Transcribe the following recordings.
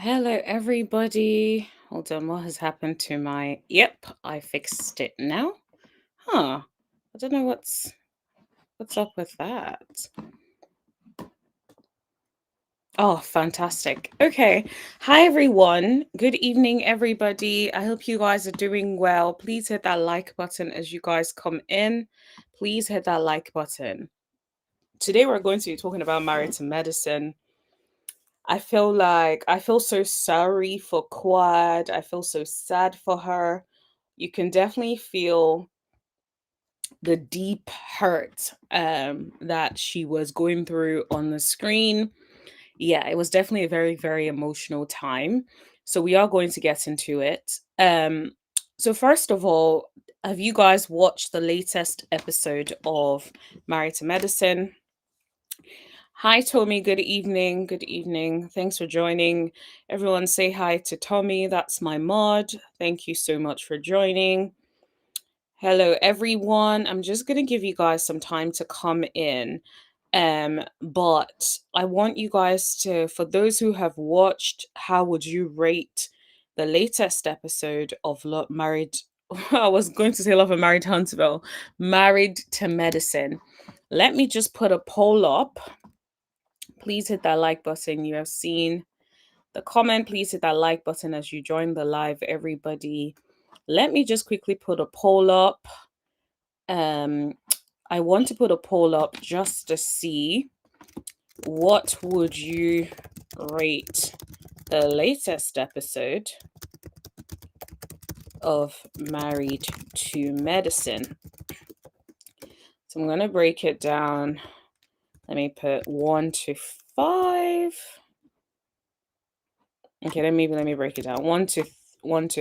Hello, everybody. Hold on, what has happened to my... Yep, I fixed it now. Huh. I don't know what's up with that. Oh, fantastic. Okay. Hi, everyone. Good evening, everybody. I hope you guys are doing well. Please hit that like button as you guys come in. Please hit that like button. Today, we're going to be talking about Married to Medicine. I feel so sorry for Quad. I feel so sad for her. You can definitely feel the deep hurt that she was going through on the screen. Yeah, it was definitely a very, very emotional time. So we are going to get into it. So first of all, have you guys watched the latest episode of Married to Medicine? Hi, Tommy. Good evening. Good evening. Thanks for joining. Everyone, say hi to Tommy. That's my mod. Thank you so much for joining. Hello, everyone. I'm just going to give you guys some time to come in. But I want you guys to, for those who have watched, how would you rate the latest episode of Married? I was going to say Love and Married Huntsville, Married to Medicine. Let me just put a poll up. Please hit that like button. You have seen the comment. Please hit that like button as you join the live, everybody. Let me just quickly put a poll up. I want to put a poll up just to see what would you rate the latest episode of Married to Medicine. So I'm going to break it down. Let me put 1 to 5. Okay, let me break it down. 1 to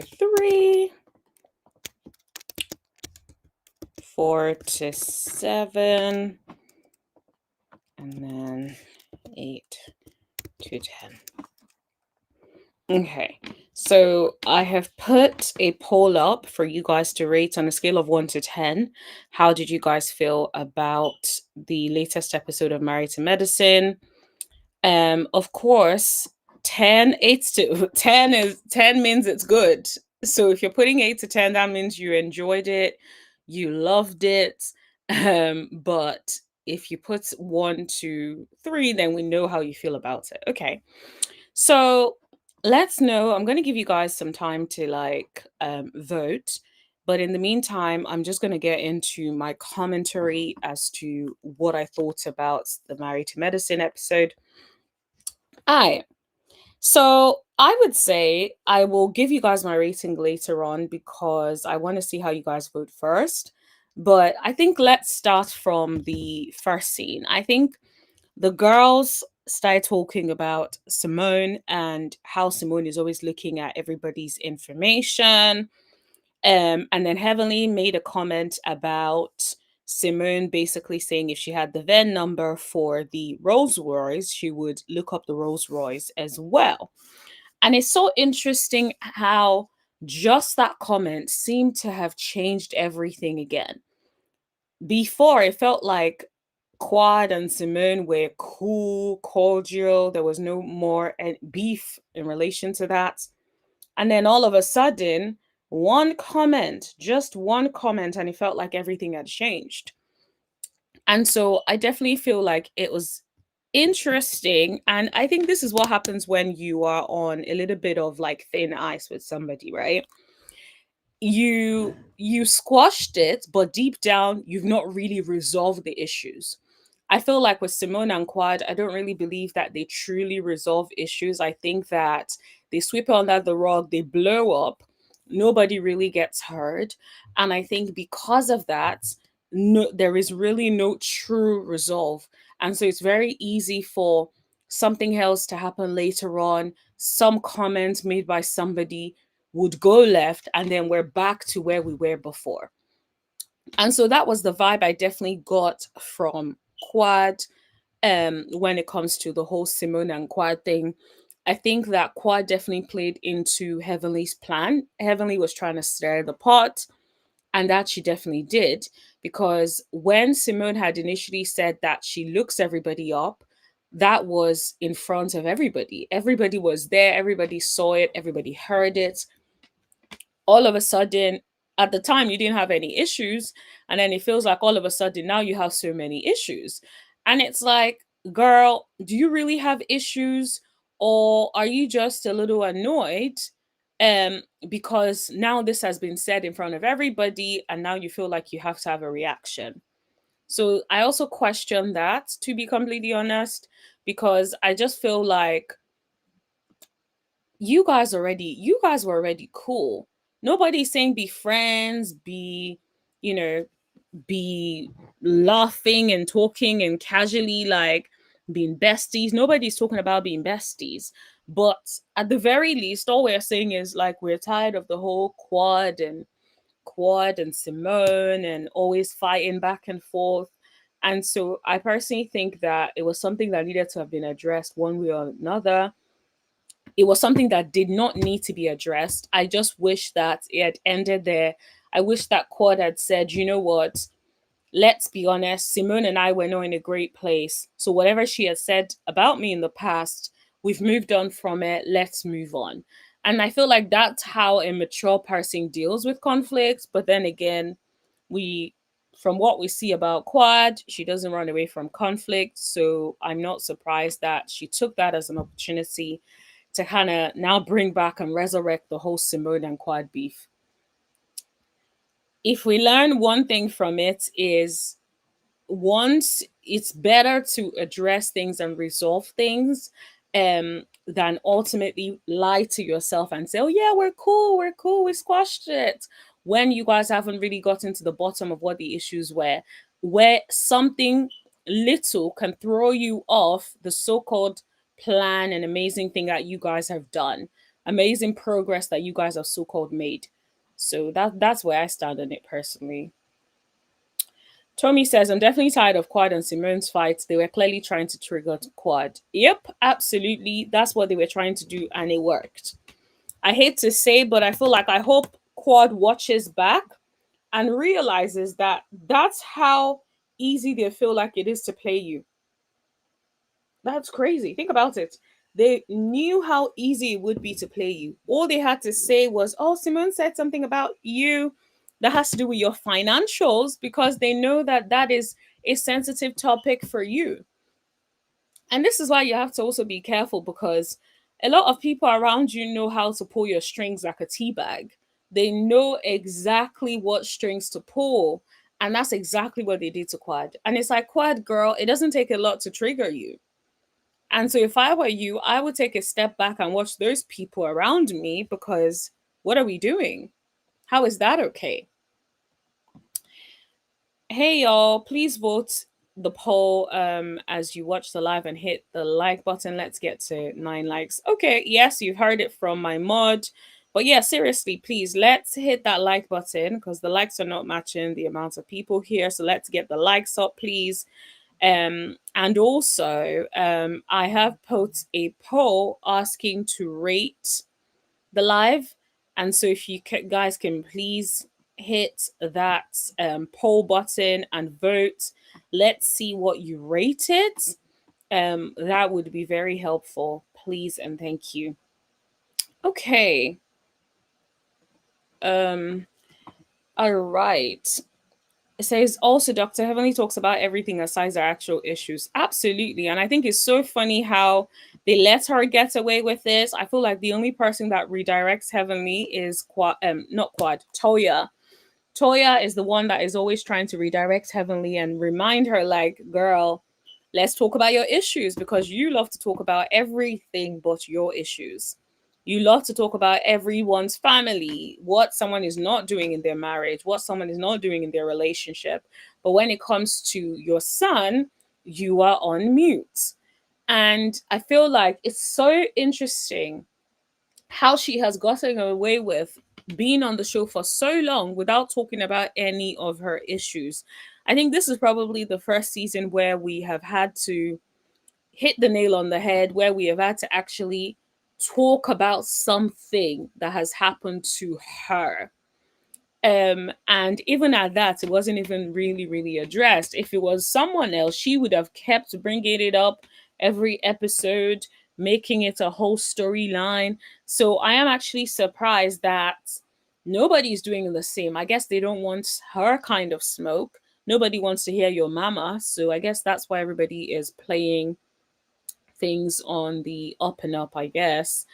3, 4 to 7, and then 8 to 10. Okay, so I have put a poll up for you guys to rate on a scale of 1 to 10. How did you guys feel about the latest episode of Married to Medicine? Of course, 10 means it's good. So if you're putting 8 to 10, that means you enjoyed it, you loved it. But if you put 1 to 3, then we know how you feel about it. Okay. So let's know. I'm going to give you guys some time to vote. But in the meantime, I'm just going to get into my commentary as to what I thought about the Married to Medicine episode. So I would say I will give you guys my rating later on because I want to see how you guys vote first. But I think let's start from the first scene. I think the girls started talking about Simone and how Simone is always looking at everybody's information. And then Heavenly made a comment about Simone basically saying if she had the VIN number for the Rolls Royce, she would look up the Rolls Royce as well. And it's so interesting how just that comment seemed to have changed everything again. Before, it felt like Quad and Simone were cool, cordial. There was no more beef in relation to that. And then all of a sudden, just one comment, and it felt like everything had changed. And so I definitely feel like it was interesting. And I think this is what happens when you are on a little bit of like thin ice with somebody, right? You squashed it, but deep down, you've not really resolved the issues. I feel like with Simone and Quad, I don't really believe that they truly resolve issues. I think that they sweep it under the rug, they blow up, nobody really gets heard. And I think because of that, there is really no true resolve. And so it's very easy for something else to happen later on. Some comment made by somebody would go left, and then we're back to where we were before. And so that was the vibe I definitely got from Quad when it comes to the whole Simone and Quad thing. I think that Quad definitely played into Heavenly's plan. Heavenly was trying to stir the pot, and that she definitely did, because when Simone had initially said that she looks everybody up, that was in front of everybody. Everybody was there, everybody saw it, everybody heard it. All of a sudden, at the time, you didn't have any issues. And then it feels like all of a sudden now you have so many issues. And it's like, girl, do you really have issues? Or are you just a little annoyed? Um, because now this has been said in front of everybody, and now you feel like you have to have a reaction. So I also question that, to be completely honest, because I just feel like you guys were already cool. Nobody's saying be friends, be, you know, be laughing and talking and casually like being besties. Nobody's talking about being besties. But at the very least, all we're saying is like we're tired of the whole quad and Simone and always fighting back and forth. And so I personally think that it was something that needed to have been addressed one way or another. It was something that did not need to be addressed. I just wish that it had ended there. I wish that Quad had said, you know what, let's be honest, Simone and I were not in a great place. So whatever she has said about me in the past, we've moved on from it. Let's move on. And I feel like that's how a mature person deals with conflicts. But then again, we from what we see about Quad, she doesn't run away from conflict. So I'm not surprised that she took that as an opportunity to kind of now bring back and resurrect the whole Simone and Quad beef. If we learn one thing from it is once it's better to address things and resolve things than ultimately lie to yourself and say, oh yeah, we're cool, we squashed it, when you guys haven't really gotten to the bottom of what the issues were, where something little can throw you off the so-called plan and amazing thing that you guys have done, amazing progress that you guys have so-called made. So that's where I stand on it personally. Tommy says, I'm definitely tired of Quad and Simone's fights. They were clearly trying to trigger Quad. Yep, absolutely. That's what they were trying to do, and it worked. I hate to say, but I feel like I hope Quad watches back and realizes that that's how easy they feel like it is to play you. That's crazy. Think about it. They knew how easy it would be to play you. All they had to say was, oh, Simone said something about you that has to do with your financials, because they know that that is a sensitive topic for you. And this is why you have to also be careful, because a lot of people around you know how to pull your strings like a tea bag. They know exactly what strings to pull. And that's exactly what they did to Quad. And it's like, Quad girl, it doesn't take a lot to trigger you. And so if I were you, I would take a step back and watch those people around me, because what are we doing? How is that okay? Hey y'all, please vote the poll as you watch the live and hit the like button. Let's get to 9 likes. Okay, yes, you've heard it from my mod. But yeah, seriously, please let's hit that like button, because the likes are not matching the amount of people here. So let's get the likes up, please. And also, I have put a poll asking to rate the live. And so if you guys can please hit that poll button and vote, let's see what you rated. That would be very helpful, please and thank you. Okay. Um, all right. It says also Dr. Heavenly talks about everything aside their actual issues. Absolutely. And I think it's so funny how they let her get away with this. I feel like the only person that redirects Heavenly is not Quad, Toya. Toya is the one that is always trying to redirect Heavenly and remind her, like, girl, let's talk about your issues, because you love to talk about everything but your issues. You love to talk about everyone's family, what someone is not doing in their marriage, what someone is not doing in their relationship. But when it comes to your son, you are on mute. And I feel like it's so interesting how she has gotten away with being on the show for so long without talking about any of her issues. I think this is probably the first season where we have had to hit the nail on the head, where we have had to actually talk about something that has happened to her. And even at that, it wasn't even really, really addressed. If it was someone else, she would have kept bringing it up every episode, making it a whole storyline. So I am actually surprised that nobody's doing the same. I guess they don't want her kind of smoke. Nobody wants to hear your mama. So I guess that's why everybody is playing things on the up and up, I guess.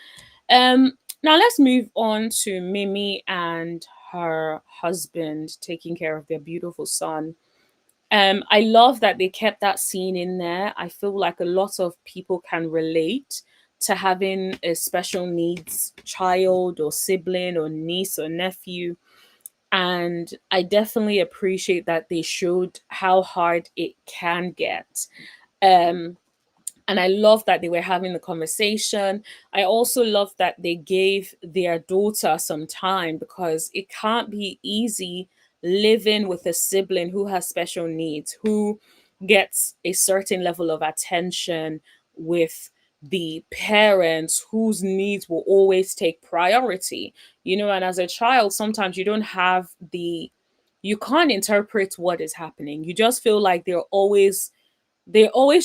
Now let's move on to Mimi and her husband taking care of their beautiful son. I love that they kept that scene in there. I feel like a lot of people can relate to having a special needs child or sibling or niece or nephew. And I definitely appreciate that they showed how hard it can get. Um, and I love that they were having the conversation. I also love that they gave their daughter some time, because it can't be easy living with a sibling who has special needs, who gets a certain level of attention with the parents whose needs will always take priority. And as a child, sometimes you don't have you can't interpret what is happening. You just feel like they're always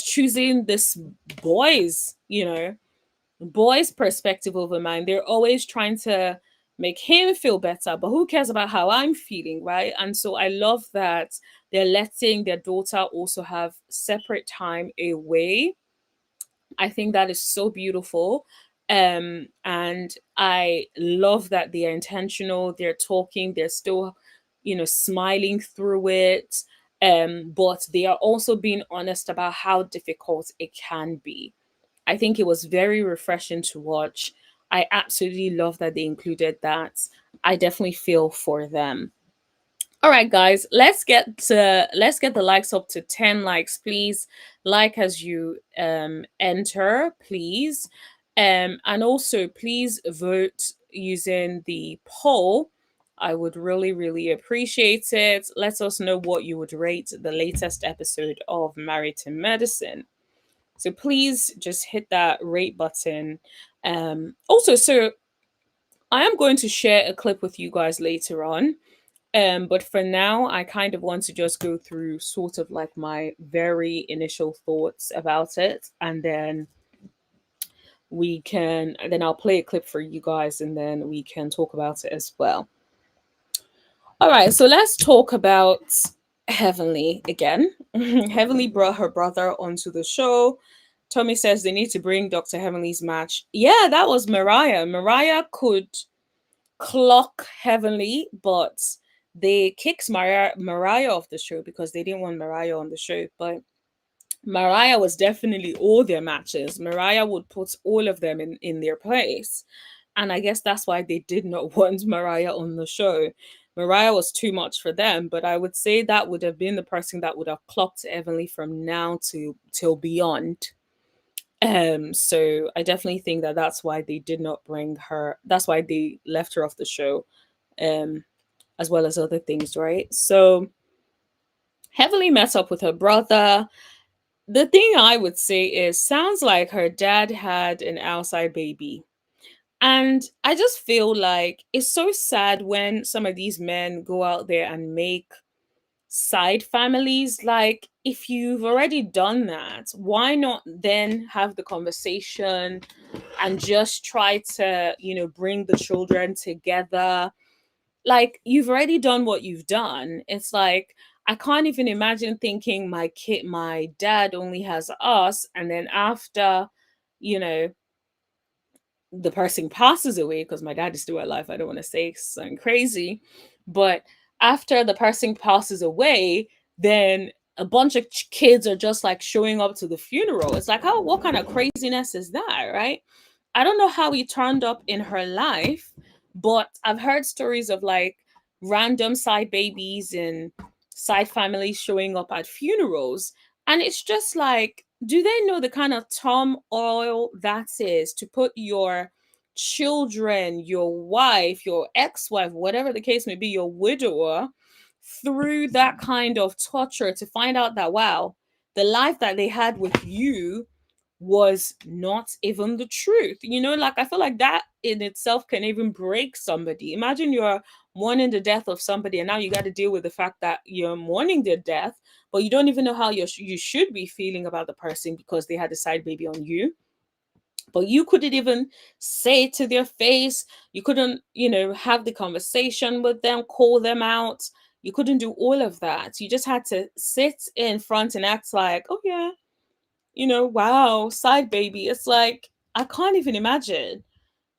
choosing this boy's, boy's perspective over mine. They're always trying to make him feel better, but who cares about how I'm feeling, right? And so I love that they're letting their daughter also have separate time away. I think that is so beautiful. And I love that they're intentional, they're talking, they're still, smiling through it. But they are also being honest about how difficult it can be. I think it was very refreshing to watch. I absolutely love that they included that. I definitely feel for them. All right, guys, let's get the likes up to 10 likes, please. Like as you enter, please. And also please vote using the poll. I would really, really appreciate it. Let us know what you would rate the latest episode of Married to Medicine. So please just hit that rate button. Also, so I am going to share a clip with you guys later on. But for now, I kind of want to just go through sort of like my very initial thoughts about it, and then I'll play a clip for you guys, and then we can talk about it as well. All right, so let's talk about Heavenly again. Heavenly brought her brother onto the show. Tommy says they need to bring Dr. Heavenly's match. Yeah, that was Mariah. Mariah could clock Heavenly, but they kicked Mariah off the show because they didn't want Mariah on the show. But Mariah was definitely all their matches. Mariah would put all of them in their place. And I guess that's why they did not want Mariah on the show. Mariah was too much for them, but I would say that would have been the person that would have clocked Heavenly from now to till beyond. So I definitely think that that's why they did not bring her. That's why they left her off the show, um, as well as other things, right? So Heavenly met up with her brother. The thing I would say is, sounds like her dad had an outside baby. And I just feel like it's so sad when some of these men go out there and make side families. Like, if you've already done that, why not then have the conversation and just try to, bring the children together? Like, you've already done what you've done. It's like, I can't even imagine thinking my dad only has us, and then after, you know, the person passes away, because my dad is still alive. I don't want to say something crazy, but after the person passes away, then a bunch of kids are just like showing up to the funeral. It's like, how, what kind of craziness is that, right? I don't know how he turned up in her life, but I've heard stories of like random side babies and side families showing up at funerals. And it's just like, do they know the kind of turmoil that is to put your children, your wife, your ex-wife, whatever the case may be, your widower, through that kind of torture to find out that, wow, the life that they had with you was not even the truth. Like, I feel like that in itself can even break somebody. Imagine you're mourning the death of somebody, and now you got to deal with the fact that you're mourning their death, but you don't even know how you should be feeling about the person because they had a side baby on you. But you couldn't even say it to their face. You couldn't, have the conversation with them, call them out. You couldn't do all of that. You just had to sit in front and act like, oh yeah, wow, side baby. It's like, I can't even imagine.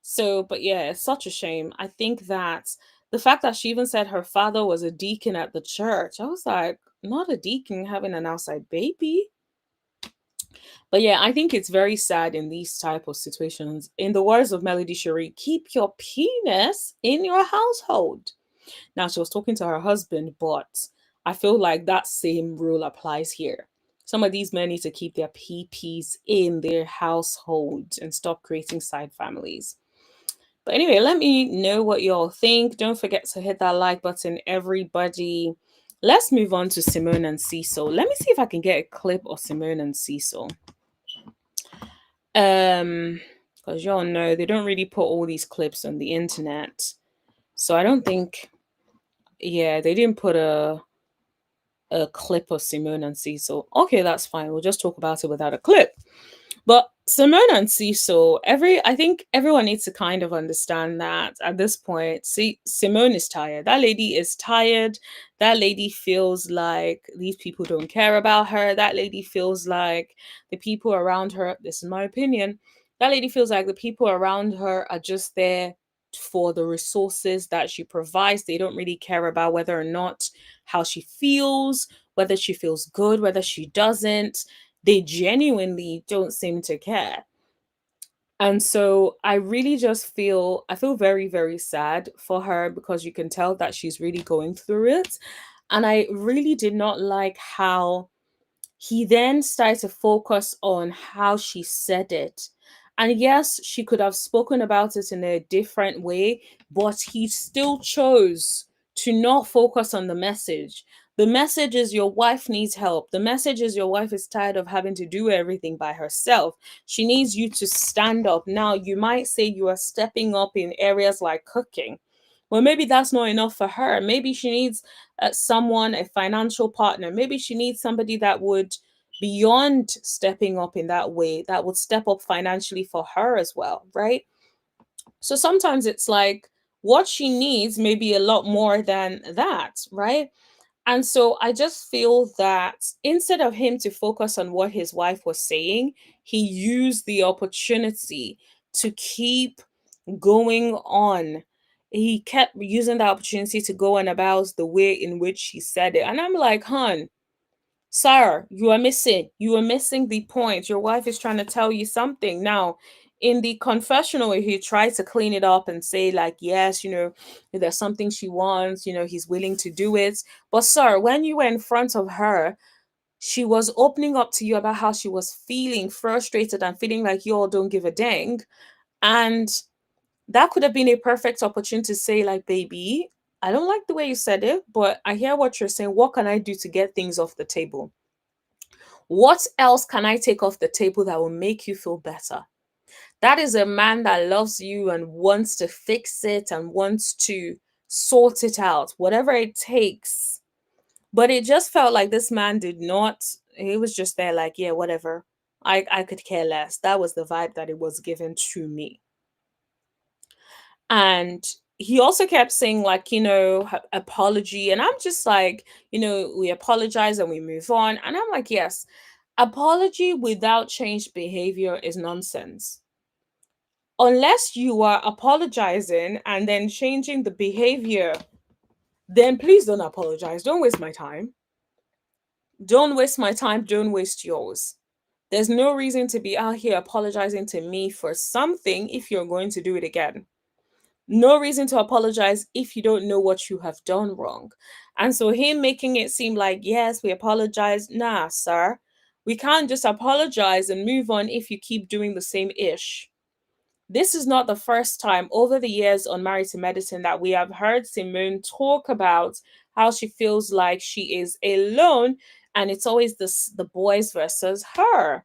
So, but yeah, it's such a shame. I think that the fact that she even said her father was a deacon at the church, I was like, not a deacon having an outside baby. But yeah, I think it's very sad in these type of situations. In the words of Melody Cherie, keep your penis in your household. Now, she was talking to her husband, but I feel like that same rule applies here. Some of these men need to keep their PPs in their household and stop creating side families. But anyway, let me know what y'all think. Don't forget to hit that like button, everybody. Let's move on to Simone and Cecil. Let me see if I can get a clip of Simone and Cecil. Because y'all know they don't really put all these clips on the internet. So I don't think, yeah, they didn't put a clip of Simone and Cecil. Okay, that's fine. We'll just talk about it without a clip. But Simone and Cecil, I think everyone needs to kind of understand that at this point, see, Simone is tired. That lady is tired. That lady feels like these people don't care about her. That lady feels like the people around her, this is my opinion, that lady feels like the people around her are just there for the resources that she provides. They don't really care about whether or not how she feels, whether she feels good, whether she doesn't. They genuinely don't seem to care. And so I feel very, very sad for her because you can tell that she's really going through it. And I really did not like how he then started to focus on how she said it. And yes, she could have spoken about it in a different way, but he still chose to not focus on the message. The message is your wife needs help. The message is your wife is tired of having to do everything by herself. She needs you to stand up. Now, you might say you are stepping up in areas like cooking. Well, maybe that's not enough for her. Maybe she needs someone, a financial partner. Maybe she needs somebody that would, beyond stepping up in that way, that would step up financially for her as well, right? So sometimes it's like what she needs may be a lot more than that, right? And so I just feel that instead of him to focus on what his wife was saying, he used the opportunity to keep going on. He kept using the opportunity to go on about the way in which he said it. And I'm like, hun, sir, you are missing the point. Your wife is trying to tell you something. Now, in the confessional, he tried to clean it up and say, like, yes, if there's something she wants, he's willing to do it. But, sir, when you were in front of her, she was opening up to you about how she was feeling frustrated and feeling like you all don't give a dang. And that could have been a perfect opportunity to say, like, baby, I don't like the way you said it, but I hear what you're saying. What can I do to get things off the table? What else can I take off the table that will make you feel better? That is a man that loves you and wants to fix it and wants to sort it out, whatever it takes. But it just felt like this man did not, he was just there like, yeah, whatever. I could care less. That was the vibe that it was given to me. And he also kept saying, like, apology. And I'm just like, we apologize and we move on. And I'm like, yes, apology without changed behavior is nonsense. Unless you are apologizing and then changing the behavior, then please don't apologize. Don't waste my time. Don't waste my time. Don't waste yours. There's no reason to be out here apologizing to me for something if you're going to do it again. No reason to apologize if you don't know what you have done wrong. And so him making it seem like, yes, we apologize. Nah, sir. We can't just apologize and move on if you keep doing the same ish. This is not the first time over the years on Married to Medicine that we have heard Simone talk about how she feels like she is alone, and it's always the boys versus her.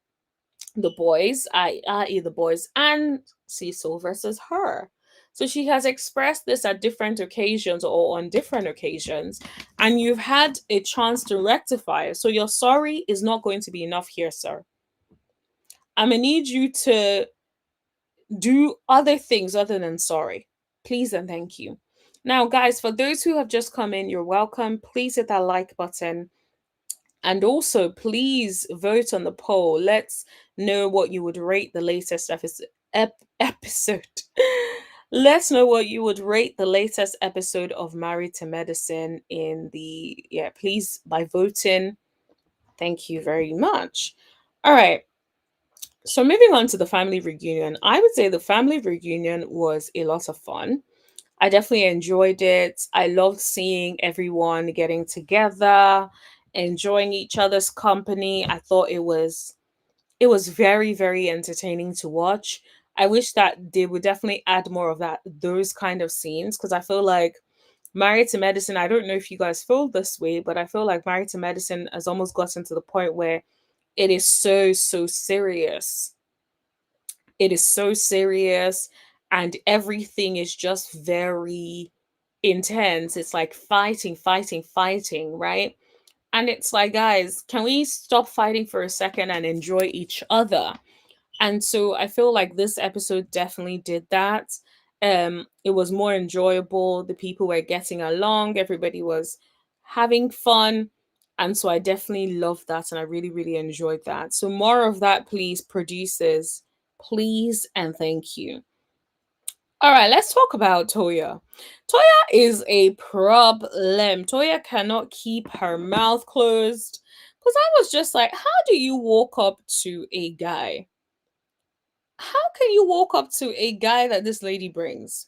The boys, i.e. the boys and Cecil versus her. So she has expressed this at different occasions or on different occasions, and you've had a chance to rectify it. So your sorry is not going to be enough here, sir. I'm gonna need you to do other things other than sorry. Please and thank you. Now, guys, for those who have just come in, you're welcome. Please hit that like button. And also, please vote on the poll. Let's know what you would rate the latest episode. Let's know what you would rate the latest episode of Married to Medicine in the, yeah, please by voting. Thank you very much. All right. So moving on to the family reunion, I would say the family reunion was a lot of fun. I definitely enjoyed it. I loved seeing everyone getting together, enjoying each other's company. I thought it was very, very entertaining to watch. I wish that they would definitely add more of those kind of scenes, because I feel like Married to Medicine, I don't know if you guys feel this way, but I feel like Married to Medicine has almost gotten to the point where it is so, so serious. It is so serious, and everything is just very intense. It's like fighting, fighting, fighting, right? And it's like, guys, can we stop fighting for a second and enjoy each other? And so I feel like this episode definitely did that. It was more enjoyable. The people were getting along, everybody was having fun. And so I definitely loved that, and I really, really enjoyed that. So more of that, please, producers. Please and thank you. All right, let's talk about Toya. Toya is a problem. Toya cannot keep her mouth closed. Because I was just like, how do you walk up to a guy? How can you walk up to a guy that this lady brings?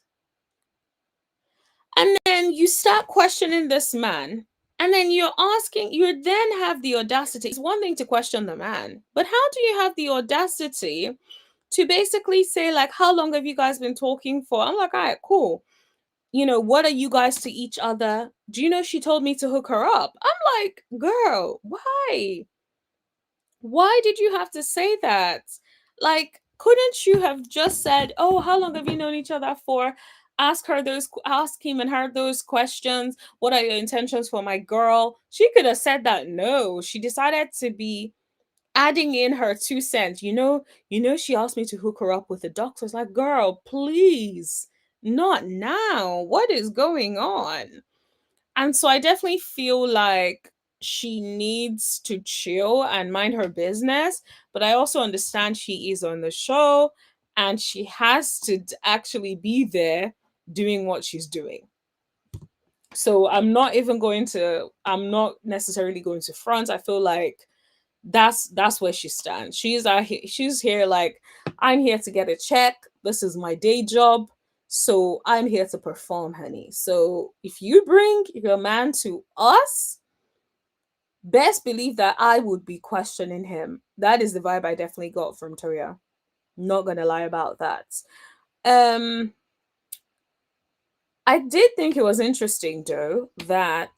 And then you start questioning this man. And then you then have the audacity. It's one thing to question the man, but how do you have the audacity to basically say, like, how long have you guys been talking for? I'm like, all right, cool. What are you guys to each other? Do you know she told me to hook her up? I'm like, girl, why? Why did you have to say that? Like, couldn't you have just said, "Oh, how long have you known each other for?" Ask him and her those questions. What are your intentions for my girl? She could have said that. No, she decided to be adding in her 2 cents. She asked me to hook her up with the doctor. It's like, girl, please, not now. What is going on? And so I definitely feel like she needs to chill and mind her business. But I also understand she is on the show and she has to actually be there doing what she's doing. So I'm not necessarily going to front. I feel like that's where she stands. She's here like, I'm here to get a check. This is my day job. So I'm here to perform, honey. So if you bring your man to us, best believe that I would be questioning him. That is the vibe I definitely got from Toria. Not gonna lie about that. Um I did think it was interesting though that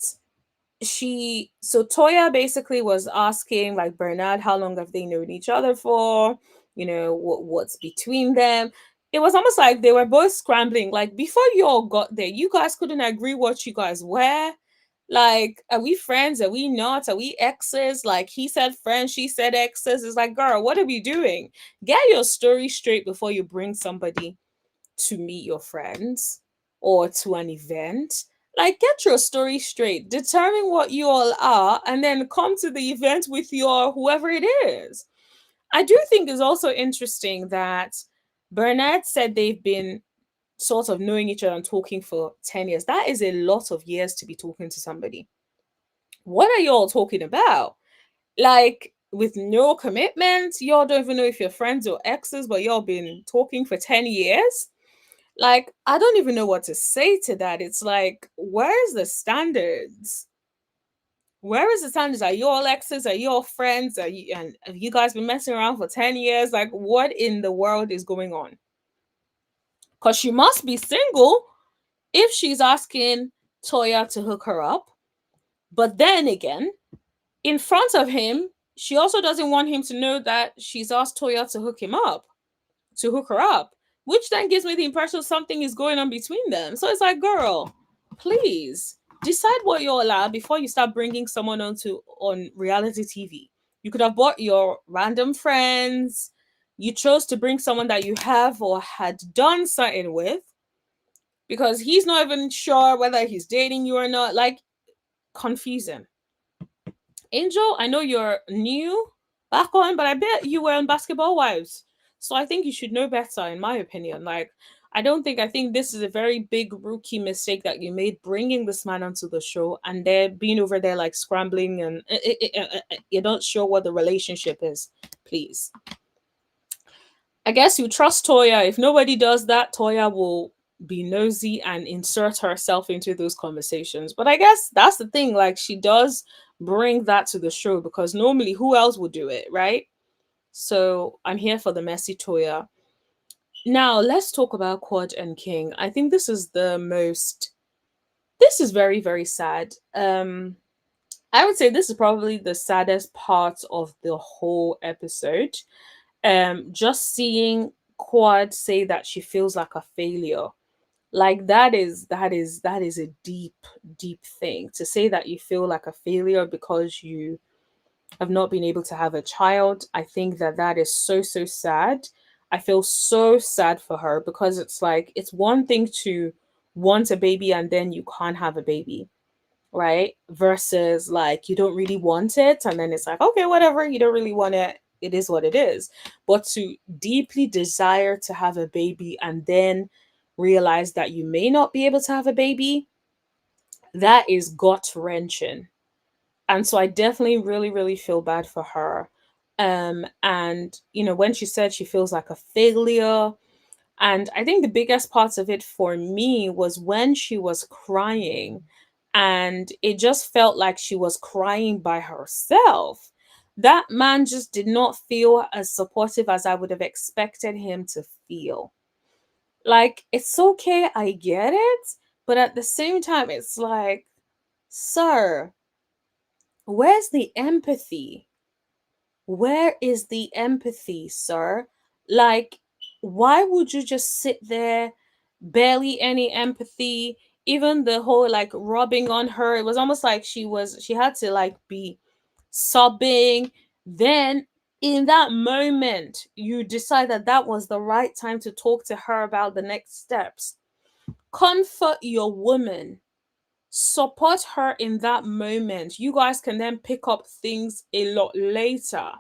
Toya basically was asking like Bernard, how long have they known each other for? What's between them? It was almost like they were both scrambling. Like, before you all got there, you guys couldn't agree what you guys were. Like, are we friends? Are we not? Are we exes? Like, he said friends, she said exes. It's like, girl, what are we doing? Get your story straight before you bring somebody to meet your friends or to an event. Like, get your story straight, determine what you all are, and then come to the event with your whoever it is. I do think it's also interesting that Bernard said they've been sort of knowing each other and talking for 10 years. That is a lot of years to be talking to somebody. What are y'all talking about? Like, with no commitment, y'all don't even know if you're friends or exes, but y'all been talking for 10 years. Like, I don't even know what to say to that. It's like, where's the standards? Where is the standards? Are you all exes? Are you all friends? And have you guys been messing around for 10 years? Like, what in the world is going on? Because she must be single if she's asking Toya to hook her up. But then again, in front of him, she also doesn't want him to know that she's asked Toya to hook her up. which then gives me the impression something is going on between them. So it's like, girl, please decide what you're allowed before you start bringing someone on reality TV. You could have bought your random friends. You chose to bring someone that you have or had done something with because he's not even sure whether he's dating you or not. Like, confusing. Angel, I know you're new back on, but I bet you were on Basketball Wives. So I think you should know better, in my opinion. Like, I think this is a very big rookie mistake that you made bringing this man onto the show and they're being over there like scrambling and you're not sure what the relationship is. Please. I guess you trust Toya. If nobody does that, Toya will be nosy and insert herself into those conversations. But I guess that's the thing. Like, she does bring that to the show because normally who else would do it, right? So I'm here for the messy Toya. Now let's talk about Quad and King. I think this is very, very sad. I would say this is probably the saddest part of the whole episode. Just seeing Quad say that she feels like a failure, like that is a deep thing to say, that you feel like a failure because you have not been able to have a child. I think that is so sad. I feel so sad for her because it's like, it's one thing to want a baby and then you can't have a baby, right? Versus like you don't really want it and then it's like, okay, whatever, you don't really want it. It is what it is. But to deeply desire to have a baby and then realize that you may not be able to have a baby, that is gut wrenching. And so I definitely really feel bad for her. And when she said she feels like a failure, and I think the biggest part of it for me was when she was crying, and it just felt like she was crying by herself. That man just did not feel as supportive as I would have expected him to feel. Like, it's okay, I get it, but at the same time, it's like, sir, where's the empathy? Where is the empathy, sir? Like, why would you just sit there, barely any empathy? Even the whole like rubbing on her, it was almost like she had to like be sobbing. Then in that moment, you decide that that was the right time to talk to her about the next steps. Comfort your woman, support her in that moment. You guys can then pick up things a lot later.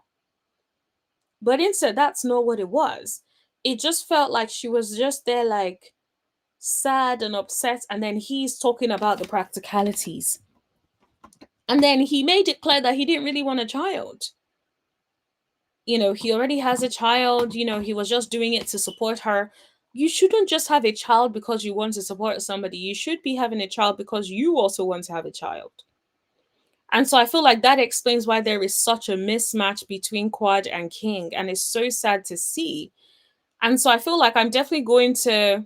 But instead, that's not what it was. It just felt like she was just there, like sad and upset. And then he's talking about the practicalities. And then he made it clear that he didn't really want a child. He already has a child. He was just doing it to support her. You shouldn't just have a child because you want to support somebody. You should be having a child because you also want to have a child. And so I feel like that explains why there is such a mismatch between Quad and King. And it's so sad to see. And so I feel like I'm definitely going to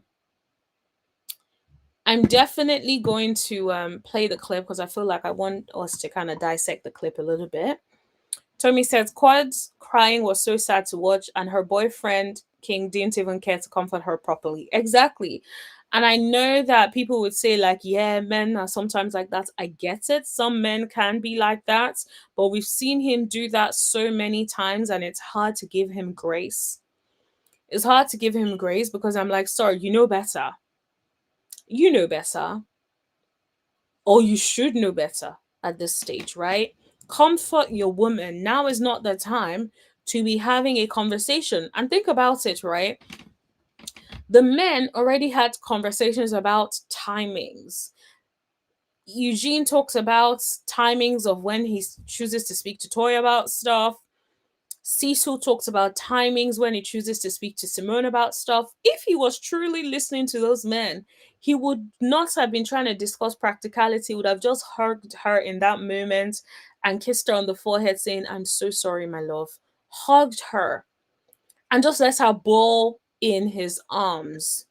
play the clip because I feel like I want us to kind of dissect the clip a little bit. Tommy says Quad's crying was so sad to watch, and her boyfriend King didn't even care to comfort her properly. Exactly. And I know that people would say, like, yeah, men are sometimes like that. I get it. Some men can be like that, but we've seen him do that so many times, and it's hard to give him grace. It's hard to give him grace because I'm like, sorry, you know better. You know better. Or you should know better at this stage, right? Comfort your woman. Now is not the time to be having a conversation. And think about it, right? The men already had conversations about timings. Eugene talks about timings of when he chooses to speak to Toy about stuff. Cecil talks about timings when he chooses to speak to Simone about stuff. If he was truly listening to those men, he would not have been trying to discuss practicality, he would have just hugged her in that moment and kissed her on the forehead, saying, I'm so sorry, my love. Hugged her and just let her bawl in his arms.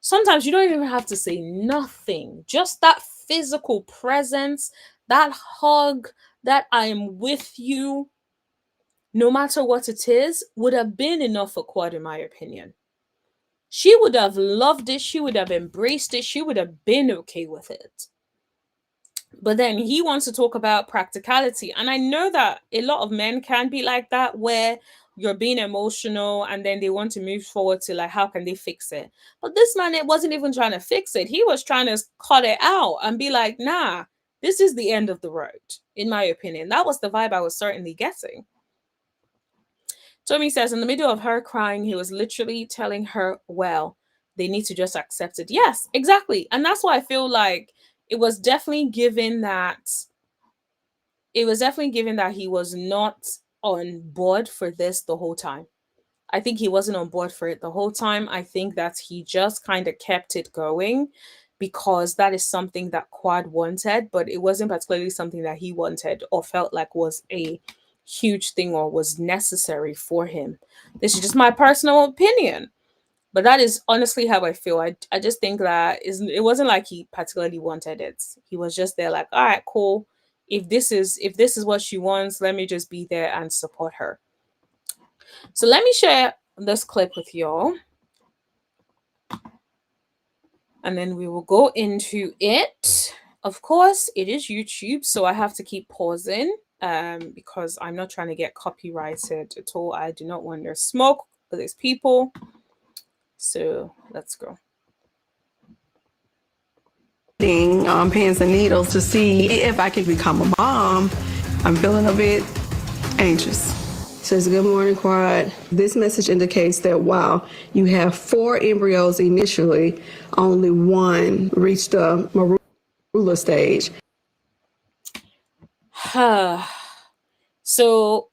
Sometimes you don't even have to say nothing, just that physical presence, that hug, that I am with you, no matter what it is, would have been enough for Quad, in my opinion. She would have loved it. She would have embraced it. She would have been okay with it. But then he wants to talk about practicality. And I know that a lot of men can be like that, where you're being emotional and then they want to move forward to like, how can they fix it? But this man, it wasn't even trying to fix it. He was trying to cut it out and be like, nah, this is the end of the road, in my opinion. That was the vibe I was certainly getting. Tommy says, in the middle of her crying, he was literally telling her, well, they need to just accept it. Yes, exactly. And that's why I feel like it was definitely given that he was not on board for this the whole time. I think he wasn't on board for it the whole time. I think that he just kind of kept it going because that is something that Quad wanted, but it wasn't particularly something that he wanted or felt like was a huge thing or was necessary for him. This is just my personal opinion. But that is honestly how I feel. I just think that it wasn't like he particularly wanted it. He was just there like, all right, cool. If this is what she wants, let me just be there and support her. So let me share this clip with y'all. And then we will go into it. Of course, it is YouTube, so I have to keep pausing because I'm not trying to get copyrighted at all. I do not want their smoke for these people. So let's go. Pins and needles to see if I can become a mom. I'm feeling a bit anxious. Says, good morning, Quad. This message indicates that while you have 4 embryos initially, only 1 reached the marula stage. So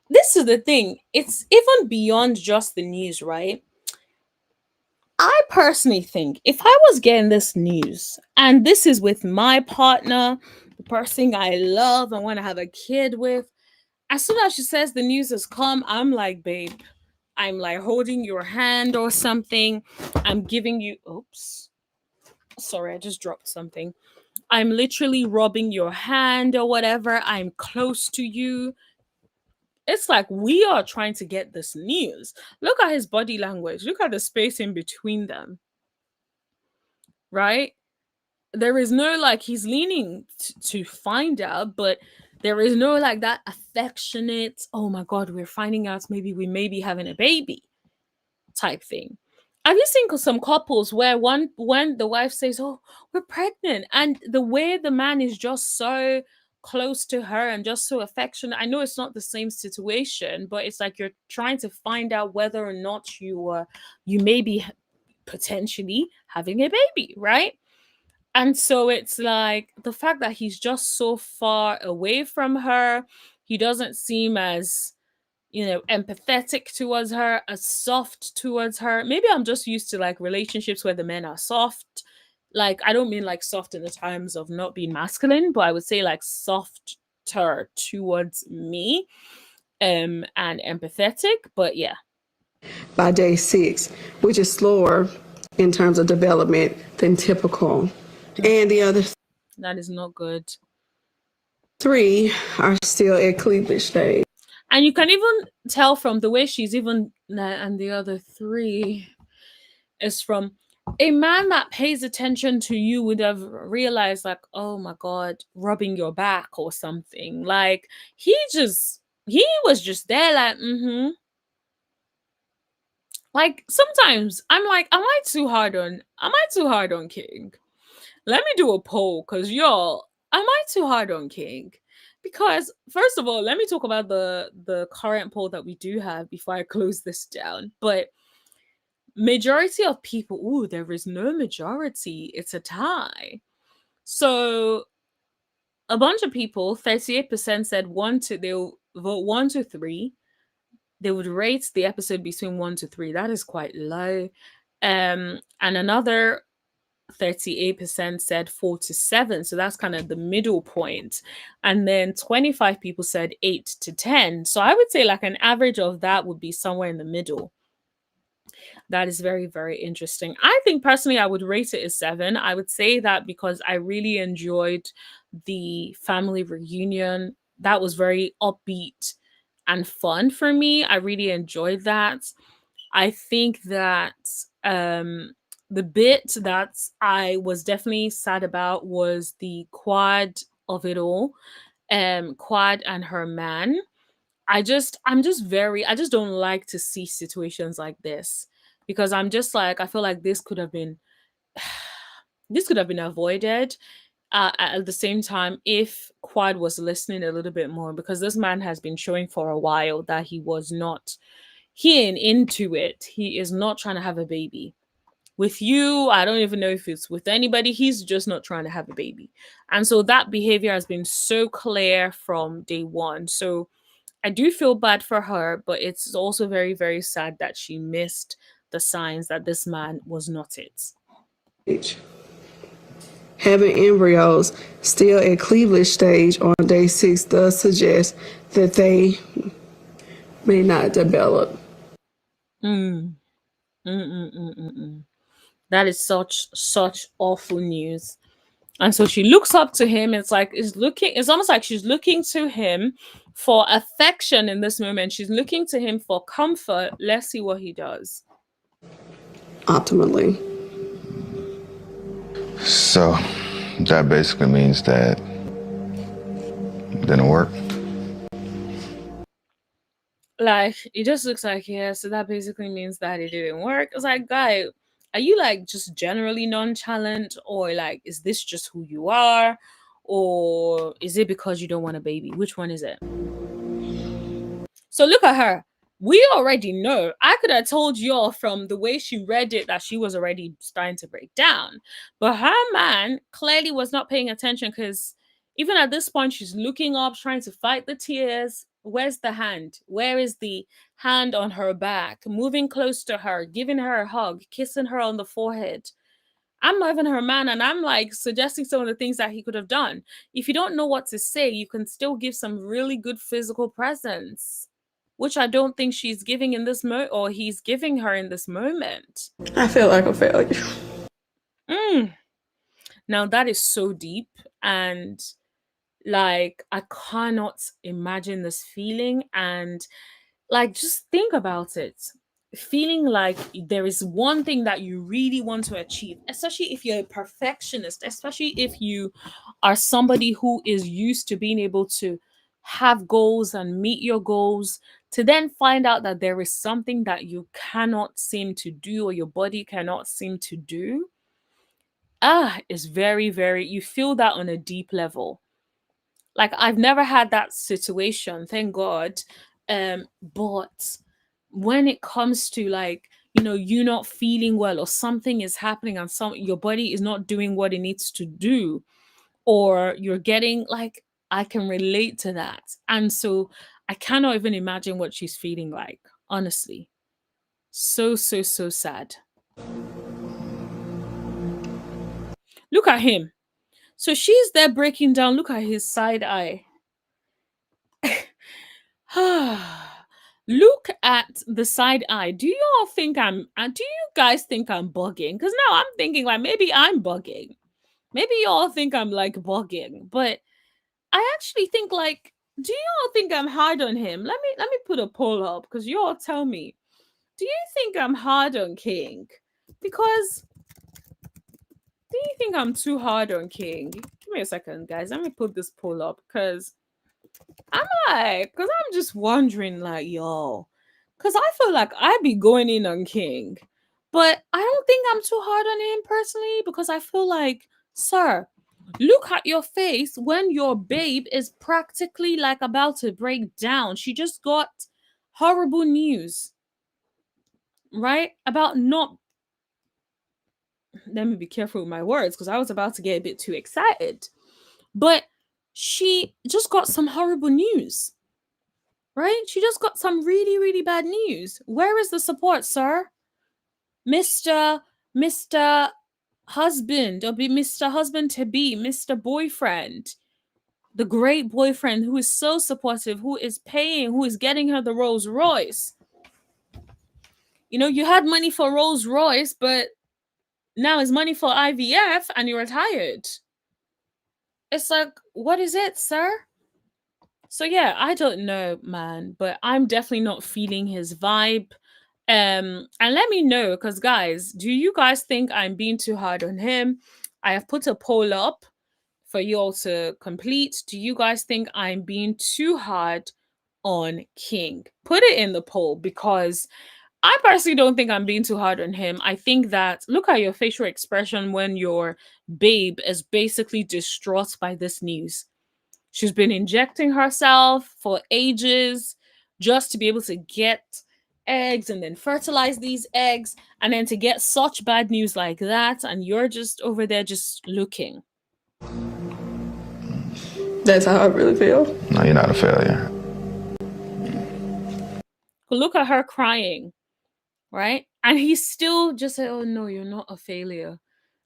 this is the thing. It's even beyond just the news, right? I personally think if I was getting this news and this is with my partner, the person I love and want to have a kid with, as soon as she says the news has come, I'm like, babe, I'm like holding your hand or something. I'm giving you, oops, sorry, I just dropped something. I'm literally rubbing your hand or whatever. I'm close to you. It's like we are trying to get this news. Look at his body language. Look at the space in between them, right? There is no like he's leaning to find out, but there is no like that affectionate, oh my God, we're finding out maybe we may be having a baby type thing. Have you seen some couples where when the wife says, "Oh, we're pregnant," and the way the man is just so close to her and just so affectionate? I know it's not the same situation, but it's like you're trying to find out whether or not you may be potentially having a baby, right? And so it's like the fact that he's just so far away from her, he doesn't seem as empathetic towards her, as soft towards her. Maybe I'm just used to like relationships where the men are soft. Like, I don't mean like soft in the terms of not being masculine, but I would say like softer towards me and empathetic. But yeah. By day 6, which is slower in terms of development than typical. And the other That is not good. 3 are still at cleavage stage. And you can even tell from the way she's even, and the other 3 is from a man that pays attention to you would have realized, like, oh my God, rubbing your back or something. Like, he was just there, like, Like, sometimes I'm like, am I too hard on King? Let me do a poll, because y'all, am I too hard on King? Because first of all, let me talk about the current poll that we do have before I close this down. But majority of people, ooh, there is no majority. It's a tie. So a bunch of people, 38% said they'll vote 1 to 3. They would rate the episode between 1 to 3. That is quite low. And another 38% said 4 to 7. So that's kind of the middle point. And then 25 people said 8 to 10. So I would say like an average of that would be somewhere in the middle. That is very, very interesting. I think personally I would rate it as 7. I would say that because I really enjoyed the family reunion. That was very upbeat and fun for me. I really enjoyed that. I think that um the bit that I was definitely sad about was the quad of it all. Quad and her man. I just don't like to see situations like this, because I'm just like, I feel like this could have been avoided. At the same time, if Quad was listening a little bit more, because this man has been showing for a while that he ain't into it. He is not trying to have a baby with you. I don't even know if it's with anybody. He's just not trying to have a baby. And so that behavior has been so clear from day one. So I do feel bad for her, but it's also very, very sad that she missed the signs that this man was not it. Having embryos still at cleavage stage on day 6 does suggest that they may not develop. Mm. Mm-mm-mm-mm-mm. That is such awful news. And so she looks up to him. It's almost like she's looking to him for affection in this moment. She's looking to him for comfort. Let's see what he does. Optimally. So that basically means that it didn't work. Like, it just looks like, yeah, so that basically means that it didn't work. It's like, guy, are you like just generally nonchalant, or like, is this just who you are? Or is it because you don't want a baby? Which one is it? So look at her. We already know. I could have told y'all from the way she read it that she was already starting to break down. But her man clearly was not paying attention, because even at this point, she's looking up, trying to fight the tears. Where's the hand? Where is the hand on her back? Moving close to her, giving her a hug, kissing her on the forehead. I'm not even her man, and I'm like suggesting some of the things that he could have done. If you don't know what to say, you can still give some really good physical presence, which I don't think she's giving in this or he's giving her in this moment. I feel like a failure. Mm. Now that is so deep, and like, I cannot imagine this feeling. And like, just think about it. Feeling like there is one thing that you really want to achieve, especially if you're a perfectionist, especially if you are somebody who is used to being able to have goals and meet your goals, to then find out that there is something that you cannot seem to do, or your body cannot seem to do. It's very, very, you feel that on a deep level. Like, I've never had that situation, thank God. But when it comes to, like, you not feeling well, or something is happening, and your body is not doing what it needs to do, or you're getting like, I can relate to that. And so I cannot even imagine what she's feeling like, honestly. So, so, so sad. Look at him. So she's there breaking down. Look at his side eye. Look at the side eye. Do you all think do you guys think I'm bugging? Because now I'm thinking like, maybe I'm bugging. Maybe you all think I'm like bugging. But I actually think, like, do you all think I'm hard on him? Let me put a poll up, because you all tell me. Do you think I'm hard on King? Because do you think I'm too hard on King? Give me a second, guys. Let me put this poll up, because I'm just wondering, like, y'all. Because I feel like I be going in on King. But I don't think I'm too hard on him personally, because I feel like, sir, look at your face when your babe is practically like about to break down. She just got horrible news, right? About not, let me be careful with my words, because I was about to get a bit too excited. But she just got some horrible news, right? She just got some really, really bad news. Where is the support, sir? Mr. Husband, or be Mr. Husband to be, Mr. Boyfriend, the great boyfriend who is so supportive, who is paying, who is getting her the Rolls Royce. You had money for Rolls Royce, but now it's money for IVF, and you're retired. It's like, what is it, sir? So yeah, I don't know, man, but I'm definitely not feeling his vibe. And let me know, because guys, do you guys think I'm being too hard on him? I have put a poll up for you all to complete. Do you guys think I'm being too hard on King? Put it in the poll, because I personally don't think I'm being too hard on him. I think that look at your facial expression when your babe is basically distraught by this news. She's been injecting herself for ages just to be able to get eggs and then fertilize these eggs, and then to get such bad news like that, and you're just over there just looking. That's how I really feel. No, you're not a failure. Look at her crying, right? And he still just said, "Oh no, you're not a failure."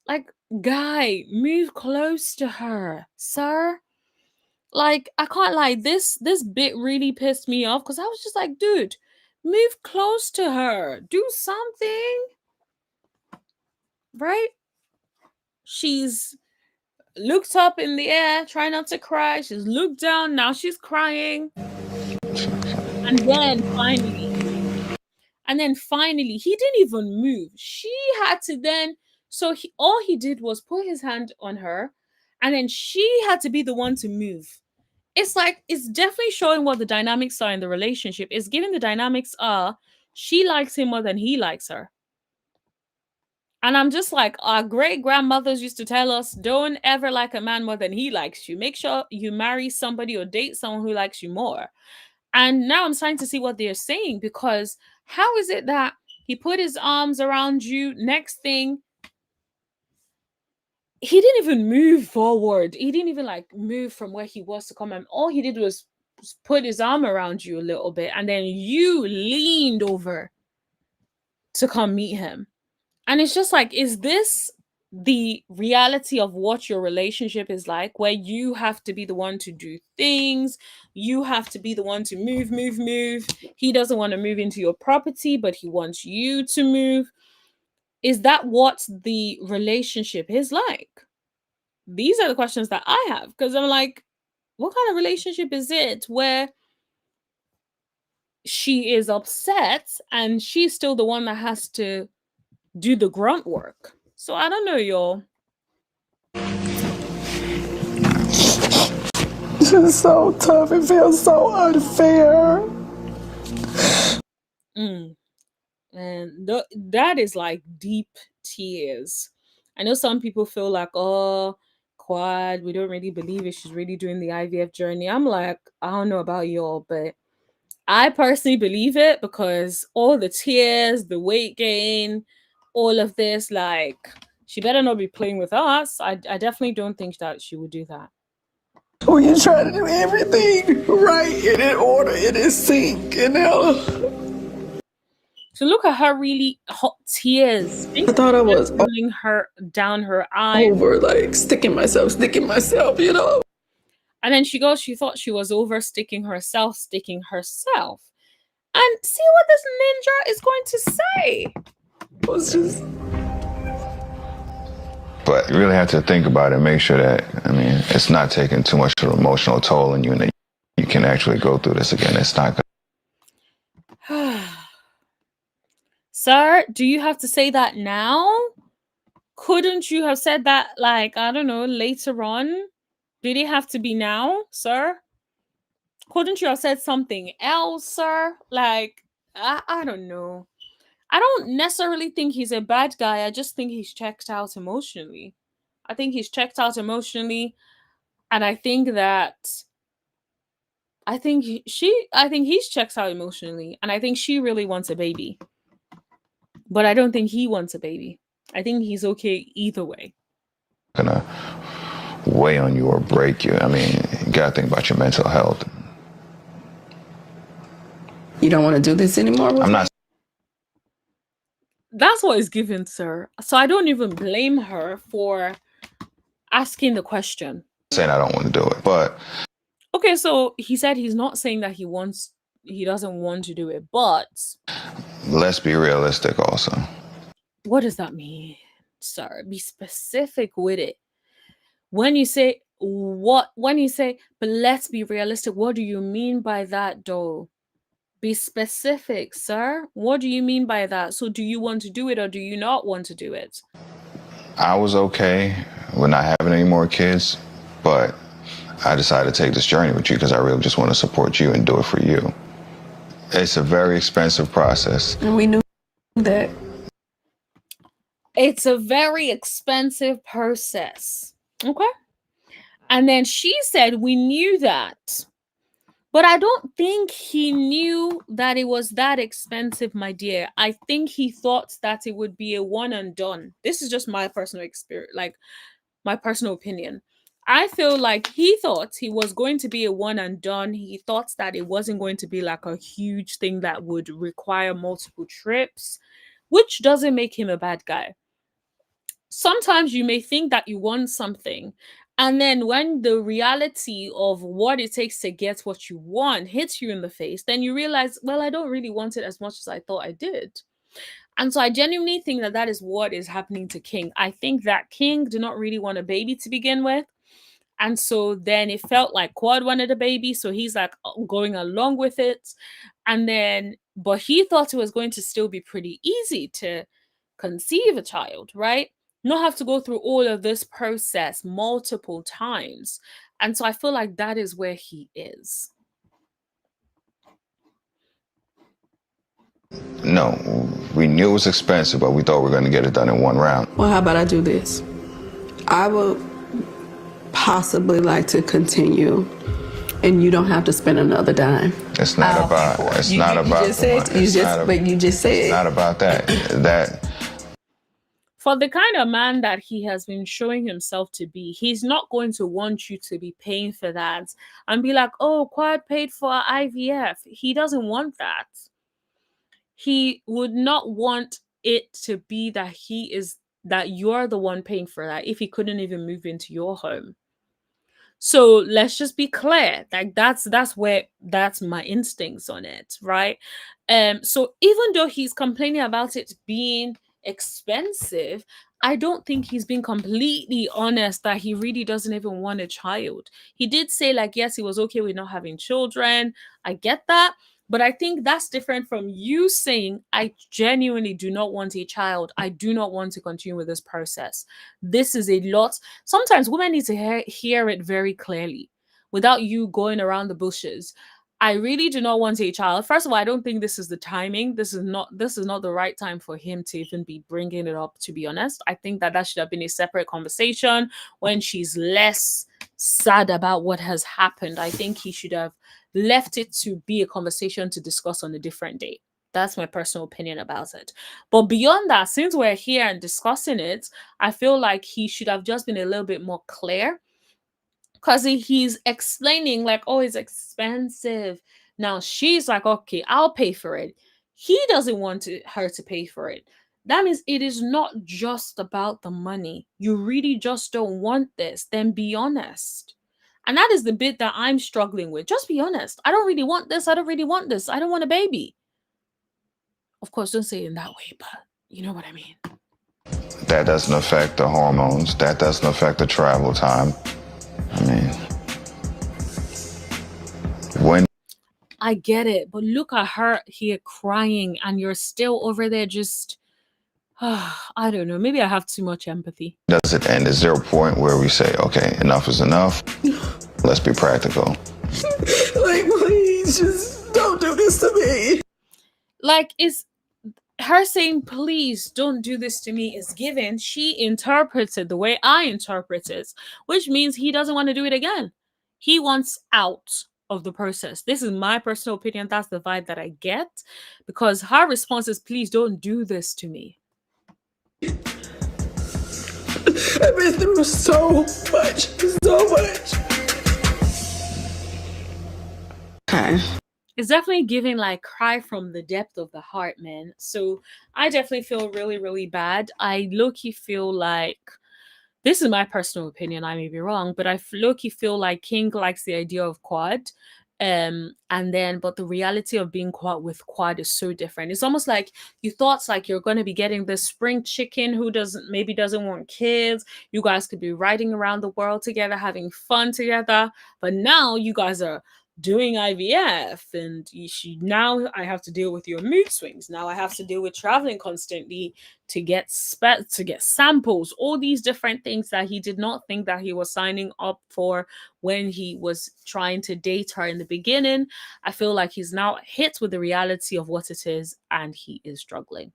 Like, guy, move close to her, sir. Like, I can't lie, this bit really pissed me off, because I was just like, dude, move close to her, do something, right? She's looked up in the air, try not to cry. She's looked down, now she's crying. And then finally, he didn't even move. She had to then, all he did was put his hand on her, and then she had to be the one to move. It's like, it's definitely showing what the dynamics are in the relationship. It's giving the dynamics are she likes him more than he likes her. And I'm just like, our great grandmothers used to tell us, don't ever like a man more than he likes you. Make sure you marry somebody or date someone who likes you more. And now I'm starting to see what they're saying, because how is it that he put his arms around you? Next thing, he didn't even move forward. He didn't even like move from where he was to come. And all he did was put his arm around you a little bit. And then you leaned over to come meet him. And it's just like, is this the reality of what your relationship is like, where you have to be the one to do things, you have to be the one to move? He doesn't want to move into your property, but he wants you to move. Is that what the relationship is like? These are the questions that I have, because I'm like, what kind of relationship is it where she is upset and she's still the one that has to do the grunt work? So I don't know, y'all. This is so tough. It feels so unfair. And that is like deep tears. I know some people feel like, oh, quad, we don't really believe it. She's really doing the IVF journey. I'm like, I don't know about y'all, but I personally believe it, because all the tears, the weight gain, all of this, like, she better not be playing with us. I definitely don't think that she would do that. When you try to do everything right and in order and in sync, you know. So look at her really hot tears. I thought I was rolling her down her eyes. over, like sticking myself, you know. And then she thought she was over sticking herself. And see what this ninja is going to say. It was just. But you really have to think about it, make sure that, I mean, it's not taking too much of an emotional toll on you, and that you can actually go through this again. It's not good. Sir, do you have to say that now? Couldn't you have said that, like, I don't know, later on? Did it have to be now, sir? Couldn't you have said something else, sir? Like, I don't know. I don't necessarily think he's a bad guy. I just think he's checked out emotionally. And I think that I think he's checked out emotionally, and I think she really wants a baby. But I don't think he wants a baby. I think he's okay either way. Gonna weigh on you or break you. I mean, you gotta think about your mental health. You don't want to do this anymore? I'm not. That's what is given, sir. So I don't even blame her for asking the question. Saying I don't want to do it, but okay, so he said he's not saying that he doesn't want to do it, but let's be realistic also. What does that mean, sir? Be specific with it. When you say, but let's be realistic, what do you mean by that, though? Be specific, sir. What do you mean by that? So do you want to do it or do you not want to do it? I was okay with not having any more kids, but I decided to take this journey with you because I really just want to support you and do it for you. It's a very expensive process. And we knew that. It's a very expensive process. Okay. And then she said, we knew that. But I don't think he knew that it was that expensive, my dear. I think he thought that it would be a one and done. This is just my personal experience, like my personal opinion. I feel like he thought he was going to be a one and done. He thought that it wasn't going to be like a huge thing that would require multiple trips, which doesn't make him a bad guy. Sometimes you may think that you want something, and then when the reality of what it takes to get what you want hits you in the face, then you realize, well, I don't really want it as much as I thought I did. And so I genuinely think that that is what is happening to King. I think that King did not really want a baby to begin with. And so then it felt like Quad wanted a baby. So he's like going along with it. And then, but he thought it was going to still be pretty easy to conceive a child, right? Not have to go through all of this process multiple times. And so I feel like that is where he is. No, we knew it was expensive, but we thought we were going to get it done in one round. Well, how about I do this? I would possibly like to continue, and you don't have to spend another dime. It's not about. It's not about. You just said. You just. But you just said. It's not about that. That. For the kind of man that he has been showing himself to be, he's not going to want you to be paying for that and be like, oh, Quad paid for IVF. He doesn't want that. He would not want it to be that you're the one paying for that if he couldn't even move into your home. So let's just be clear. Like that's my instincts on it, right? So even though he's complaining about it being expensive, I don't think he's been completely honest that he really doesn't even want a child. He did say, like, yes, he was okay with not having children. I get that. But I think that's different from you saying, I genuinely do not want a child. I do not want to continue with this process. This is a lot. Sometimes women need to hear it very clearly without you going around the bushes. I really do not want a child. First of all, I don't think this is the timing. This is not the right time for him to even be bringing it up, to be honest. I think that should have been a separate conversation when she's less sad about what has happened. I think he should have left it to be a conversation to discuss on a different day. That's my personal opinion about it. But beyond that, since we're here and discussing it, I feel like he should have just been a little bit more clear, because he's explaining like, oh, it's expensive. Now she's like, okay, I'll pay for it. He doesn't want her to pay for it. That means it is not just about the money. You really just don't want this. Then be honest. And that is the bit that I'm struggling with. Just be honest. I don't really want this. I don't really want this. I don't want a baby. Of course, don't say it in that way, but you know what I mean. That doesn't affect the hormones. That doesn't affect the travel time. I mean, when I get it, but look at her here crying, and you're still over there just, I don't know. Maybe I have too much empathy. does it end? Is there a point where we say, okay, enough is enough? Let's be practical. Like, please, just don't do this to me. Like, is her saying, please don't do this to me, is given. She interprets it the way I interpret it, which means he doesn't want to do it again. He wants out of the process. This is my personal opinion. That's the vibe that I get, because her response is, please don't do this to me. I've been through so much. Okay. It's definitely giving like cry from the depth of the heart, man. So I definitely feel really, really bad. I low-key feel like, this is my personal opinion, I may be wrong, but I low-key feel like King likes the idea of Quad. But the reality of being with Quad is so different. It's almost like you thought like you're going to be getting this spring chicken who doesn't want kids. You guys could be riding around the world together, having fun together. But now you guys are doing IVF, and now I have to deal with your mood swings. Now I have to deal with traveling constantly to get samples, all these different things that he did not think that he was signing up for when he was trying to date her in the beginning. I feel like he's now hit with the reality of what it is, and he is struggling.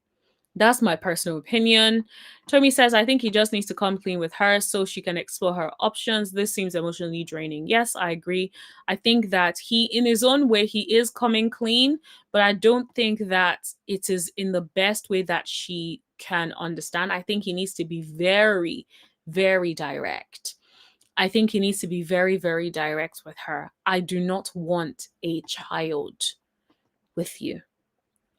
That's my personal opinion. Tommy says, I think he just needs to come clean with her so she can explore her options. This seems emotionally draining. Yes, I agree. I think that he, in his own way, he is coming clean, but I don't think that it is in the best way that she can understand. I think he needs to be very, very direct. I think he needs to be very, very direct with her. I do not want a child with you.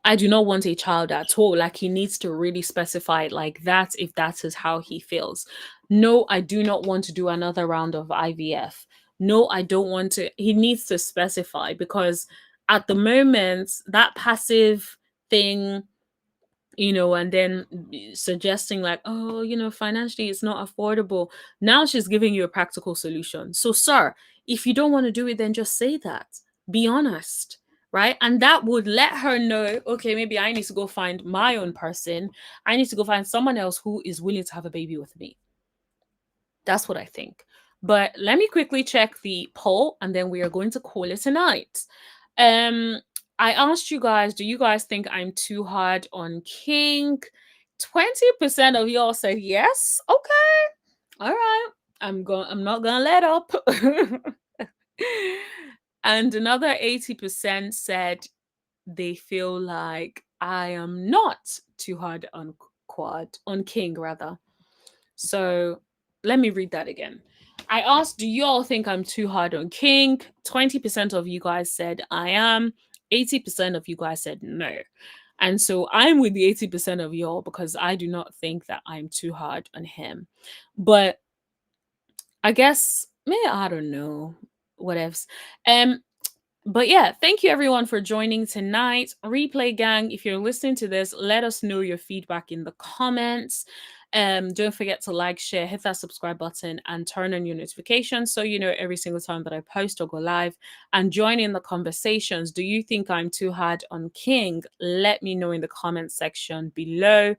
I do not want a child at all. Like, he needs to really specify it like that if that is how he feels. No, I do not want to do another round of IVF. No, I don't want to. He needs to specify, because at the moment, that passive thing, and then suggesting like, oh, financially it's not affordable. Now she's giving you a practical solution. So, sir, if you don't want to do it, then just say that. Be honest, right? And that would let her know, okay, maybe I need to go find my own person. I need to go find someone else who is willing to have a baby with me. That's what I think. But let me quickly check the poll, and then we are going to call it a night. I asked you guys, do you guys think I'm too hard on King? 20% of y'all said yes. Okay. All right. I'm not gonna let up. And another 80% said they feel like I am not too hard on King rather. So let me read that again. I asked, do you all think I'm too hard on King? 20% of you guys said I am. 80% of you guys said no. And so I'm with the 80% of y'all because I do not think that I'm too hard on him. But I guess, I don't know. Whatevs. But yeah, thank you everyone for joining tonight. Replay gang, if you're listening to this, let us know your feedback in the comments. Don't forget to like, share, hit that subscribe button, and turn on your notifications so you know every single time that I post or go live. And join in the conversations. Do you think I'm too hard on King? Let me know in the comment section below.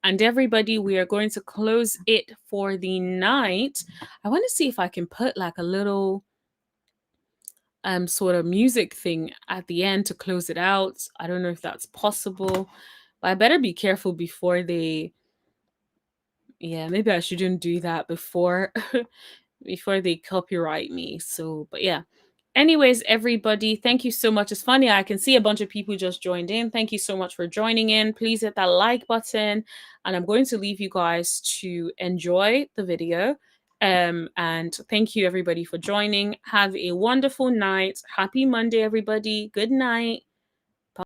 And everybody, we are going to close it for the night. I want to see if I can put like a little sort of music thing at the end to close it out. I don't know if that's possible, but I better be careful before they, maybe I shouldn't do that before before they copyright me. So, but yeah. Anyways, everybody, thank you so much. It's funny, I can see a bunch of people just joined in. Thank you so much for joining in. Please hit that like button, and I'm going to leave you guys to enjoy the video. And thank you everybody for joining. Have a wonderful night. Happy Monday, everybody. Good night.